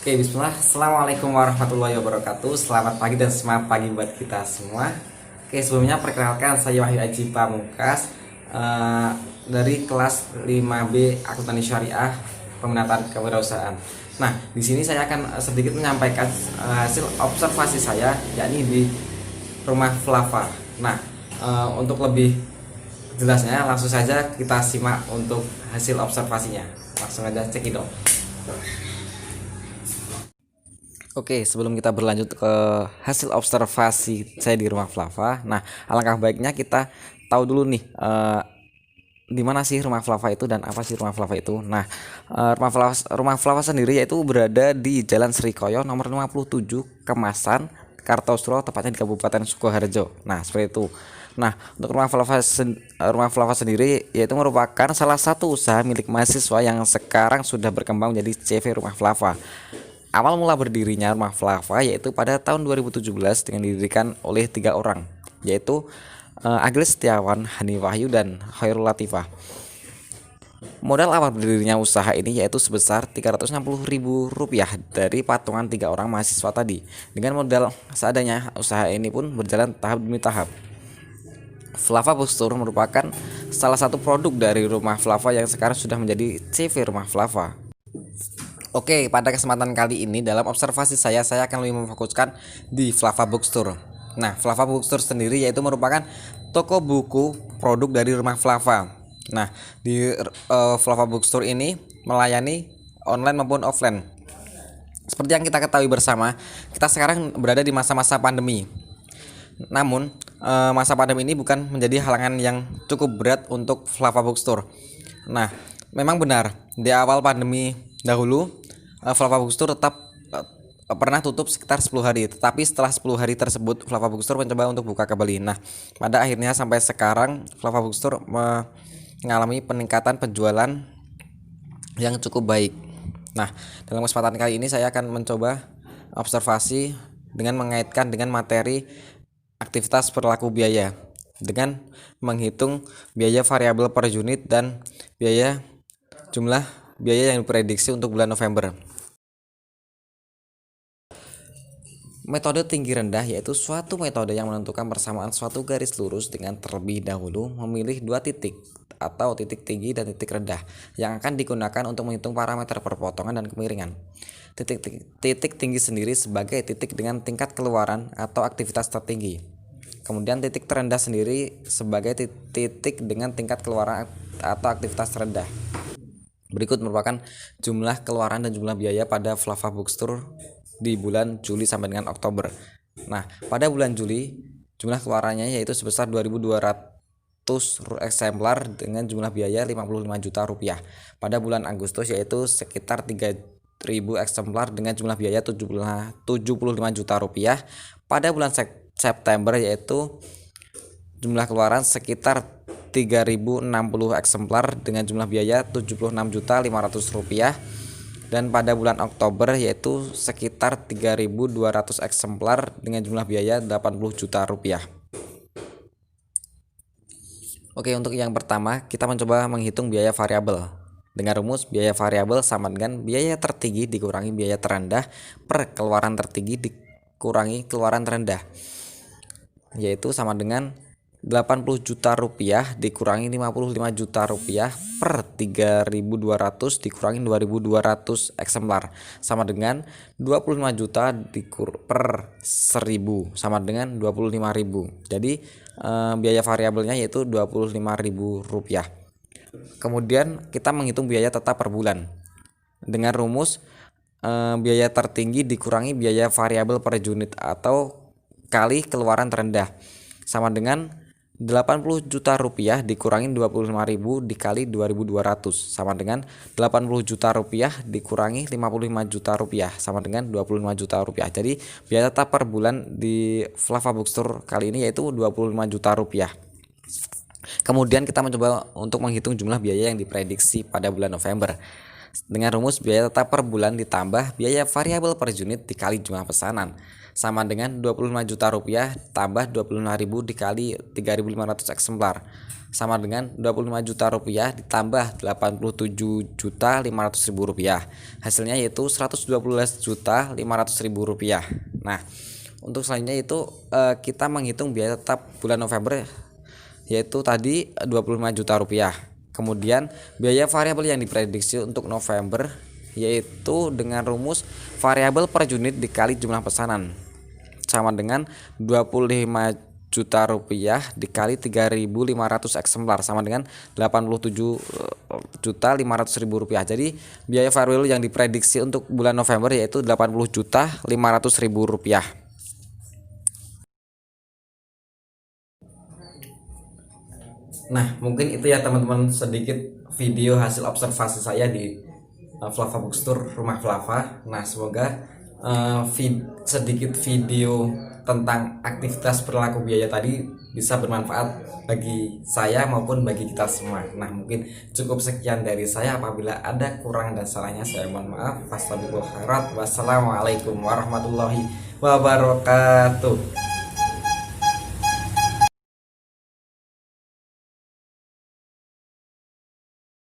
Oke, bismillah. Assalamualaikum warahmatullahi wabarakatuh. Selamat pagi dan semangat pagi buat kita semua. Oke, sebelumnya perkenalkan saya Wahyu Aji Pamungkas eh, dari kelas 5B Akuntansi Syariah Peminatan Kewirausahaan. Nah, di sini saya akan sedikit menyampaikan hasil observasi saya, yakni di rumah Flava. Nah, untuk lebih jelasnya langsung saja kita simak untuk hasil observasinya. Langsung aja cekidot. Oke, sebelum kita berlanjut ke hasil observasi saya di rumah Flava, nah alangkah baiknya kita tahu dulu nih di mana sih rumah Flava itu dan apa sih rumah Flava itu. Nah, rumah Flava sendiri yaitu berada di Jalan Srikoyo nomor 57 Kemasan, Kartosuro, tepatnya di Kabupaten Sukoharjo. Nah, seperti itu. Nah, untuk rumah Flava sendiri yaitu merupakan salah satu usaha milik mahasiswa yang sekarang sudah berkembang menjadi CV Rumah Flava. Awal mula berdirinya Rumah Flava yaitu pada tahun 2017 dengan didirikan oleh 3 orang, yaitu Agil Setiawan, Hani Wahyu, dan Khairul Latifah. Modal awal berdirinya usaha ini yaitu sebesar Rp360.000 dari patungan 3 orang mahasiswa tadi. Dengan modal seadanya, usaha ini pun berjalan tahap demi tahap. Flava Bookstore merupakan salah satu produk dari Rumah Flava yang sekarang sudah menjadi CV Rumah Flava. Oke, pada kesempatan kali ini dalam observasi saya akan lebih memfokuskan di Flava Bookstore. Nah, Flava Bookstore sendiri yaitu merupakan toko buku produk dari Rumah Flava. Nah, di Flava Bookstore ini melayani online maupun offline. Seperti yang kita ketahui bersama, kita sekarang berada di masa-masa pandemi. Namun, masa pandemi ini bukan menjadi halangan yang cukup berat untuk Flava Bookstore. Nah, memang benar di awal pandemi dahulu Flava Bookstore tetap pernah tutup sekitar 10 hari, tetapi setelah 10 hari tersebut Flava Bookstore mencoba untuk buka kembali. Nah, pada akhirnya sampai sekarang Flava Bookstore mengalami peningkatan penjualan yang cukup baik. Nah, dalam kesempatan kali ini saya akan mencoba observasi dengan mengaitkan dengan materi aktivitas perilaku biaya dengan menghitung biaya variabel per unit dan jumlah biaya yang diprediksi untuk bulan November. Metode tinggi rendah yaitu suatu metode yang menentukan persamaan suatu garis lurus dengan terlebih dahulu memilih 2 titik atau titik tinggi dan titik rendah yang akan digunakan untuk menghitung parameter perpotongan dan kemiringan. Titik tinggi sendiri sebagai titik dengan tingkat keluaran atau aktivitas tertinggi. Kemudian titik terendah sendiri sebagai titik dengan tingkat keluaran atau aktivitas terendah. Berikut merupakan jumlah keluaran dan jumlah biaya pada Flava Bookstore di bulan Juli sampai dengan Oktober. Nah, pada bulan Juli jumlah keluarannya yaitu sebesar 2.200 eksemplar dengan jumlah biaya Rp55 juta. Pada bulan Agustus yaitu sekitar 3.000 eksemplar dengan jumlah biaya Rp75 juta. Pada bulan September yaitu jumlah keluaran sekitar 3.060 eksemplar dengan jumlah biaya Rp76.500.000. Dan pada bulan Oktober yaitu sekitar 3.200 eksemplar dengan jumlah biaya Rp80 juta. Oke, untuk yang pertama kita mencoba menghitung biaya variabel. Dengan rumus biaya variabel sama dengan biaya tertinggi dikurangi biaya terendah per keluaran tertinggi dikurangi keluaran terendah, yaitu sama dengan Rp80 juta dikurangi Rp55 juta per 3.200 dikurangi 2.200 eksemplar sama dengan 25 juta per 1.000 sama dengan 25.000. Jadi biaya variabelnya yaitu Rp25.000. Kemudian kita menghitung biaya tetap per bulan dengan rumus biaya tertinggi dikurangi biaya variabel per unit atau kali keluaran terendah sama dengan Rp80 juta dikurangi 25.000 dikali 2.200 sama dengan Rp80 juta dikurangi Rp55 juta sama dengan Rp25 juta. Jadi biaya tetap per bulan di Flava Bookstore kali ini yaitu Rp25 juta. Kemudian kita mencoba untuk menghitung jumlah biaya yang diprediksi pada bulan November dengan rumus biaya tetap per bulan ditambah biaya variabel per unit dikali jumlah pesanan sama dengan Rp25 juta tambah 25.000 dikali 3.500 eksemplar sama dengan 25 juta rupiah ditambah 87.500.000 rupiah. Hasilnya yaitu 112.500.000 rupiah. Nah, untuk selanjutnya itu kita menghitung biaya tetap bulan November, yaitu tadi 25 juta rupiah. Kemudian biaya variabel yang diprediksi untuk November yaitu dengan rumus variabel per unit dikali jumlah pesanan sama dengan 25 juta rupiah dikali 3.500 eksemplar sama dengan 87.500.000 rupiah. Jadi biaya variabel yang diprediksi untuk bulan November yaitu 80.500.000 rupiah. Nah, mungkin itu ya teman-teman sedikit video hasil observasi saya di Flava Bookstore Rumah Flava. Nah, semoga sedikit video tentang aktivitas perilaku biaya tadi bisa bermanfaat bagi saya maupun bagi kita semua. Nah, mungkin cukup sekian dari saya. Apabila ada kurang dan salahnya saya mohon maaf. Wassalamualaikum warahmatullahi wabarakatuh.